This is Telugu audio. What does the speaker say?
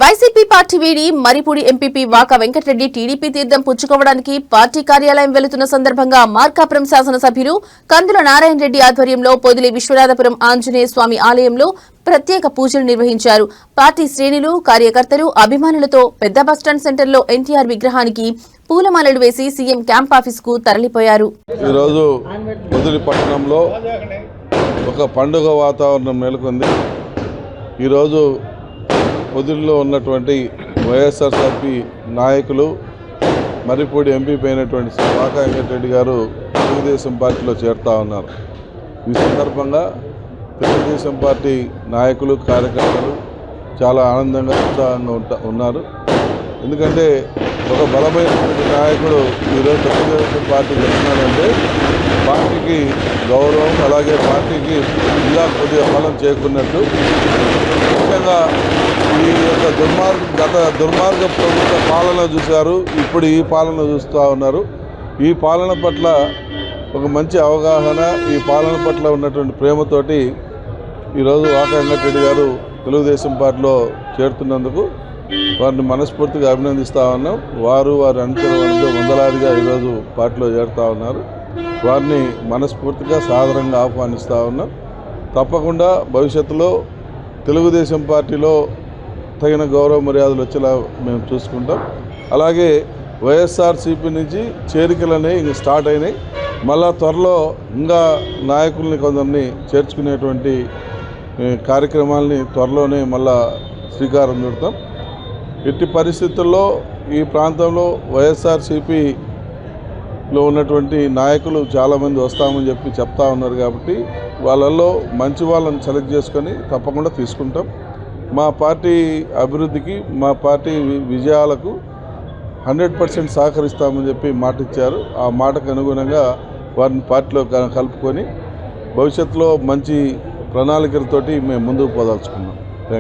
వైసీపీ పార్టీ వీడి మరిపూడి ఎంపీపీ వాకా వెంకటరెడ్డి టీడీపీ తీర్థం పుచ్చుకోవడానికి పార్టీ కార్యాలయం వెళుతున్న సందర్భంగా మార్కాపురం శాసనసభ్యులు కందుల నారాయణ రెడ్డి ఆధ్వర్యంలో పొదిలి విశ్వనాథపురం ఆంజనేయ స్వామి ఆలయంలో ప్రత్యేక పూజలు నిర్వహించారు. పార్టీ శ్రేణులు, కార్యకర్తలు, అభిమానులతో పెద్ద బస్టాండ్ సెంటర్లో ఎన్టీఆర్ విగ్రహానికి పూలమాలలు వేసి సీఎం క్యాంప్ ఆఫీసుకు తరలిపోయారు. ఈరోజు పొదిలి పట్టణంలో ఒక పండుగ వాతావరణం నెలకొంది. ఈరోజు పొదిలిలో ఉన్నటువంటి వైఎస్ఆర్సీపీ నాయకులు మరిపూడి ఎంపీపీ అయినటువంటి వాకా వెంకటరెడ్డి గారు తెలుగుదేశం పార్టీలో చేరుతా ఉన్నారు. ఈ సందర్భంగా తెలుగుదేశం పార్టీ నాయకులు, కార్యకర్తలు చాలా ఆనందంగా, ఉత్సాహంగా ఉన్నారు. ఎందుకంటే ఒక బలమైనటువంటి నాయకుడు ఈరోజు తెలుగుదేశం పార్టీ చెప్తున్నాడంటే పార్టీకి గౌరవం, అలాగే పార్టీకి ఇలా కొద్దిగా బలం చేకూరినట్టు. ముఖ్యంగా ఈ యొక్క గత దుర్మార్గ ప్రభుత్వ పాలన చూశారు, ఇప్పుడు ఈ పాలన చూస్తూ ఉన్నారు. ఈ పాలన పట్ల ఒక మంచి అవగాహన, ఈ పాలన పట్ల ఉన్నటువంటి ప్రేమతోటి ఈరోజు వాకా వెంకటరెడ్డి గారు తెలుగుదేశం పార్టీలో చేరుతున్నందుకు వారిని మనస్ఫూర్తిగా అభినందిస్తూ ఉన్నాం. వారి అనుచరులు వందలాదిగా ఈరోజు పార్టీలో చేరుతూ ఉన్నారు. వారిని మనస్ఫూర్తిగా సాదరంగా ఆహ్వానిస్తూ ఉన్నాం. తప్పకుండా భవిష్యత్తులో తెలుగుదేశం పార్టీలో తగిన గౌరవ మర్యాదలు వచ్చేలా మేము చూసుకుంటాం. అలాగే వైఎస్ఆర్సీపీ నుంచి చేరికలనే ఇంక స్టార్ట్ అయినాయి. మళ్ళా త్వరలో ఇంకా నాయకుల్ని కొందరిని చేర్చుకునేటువంటి కార్యక్రమాలని త్వరలోనే మళ్ళా శ్రీకారం చుడతాం. ఎట్టి పరిస్థితుల్లో ఈ ప్రాంతంలో వైఎస్ఆర్సీపీలో ఉన్నటువంటి నాయకులు చాలామంది వస్తామని చెప్తా ఉన్నారు. కాబట్టి వాళ్ళల్లో మంచి వాళ్ళని సెలెక్ట్ చేసుకొని తప్పకుండా తీసుకుంటాం. మా పార్టీ అభివృద్ధికి, మా పార్టీ విజయాలకు 100% సహకరిస్తామని చెప్పి మాట ఇచ్చారు. ఆ మాటకు అనుగుణంగా వారిని పార్టీలో కలుపుకొని భవిష్యత్తులో మంచి ప్రణాళికలతోటి మేము ముందుకు పోదలుచుకున్నాం.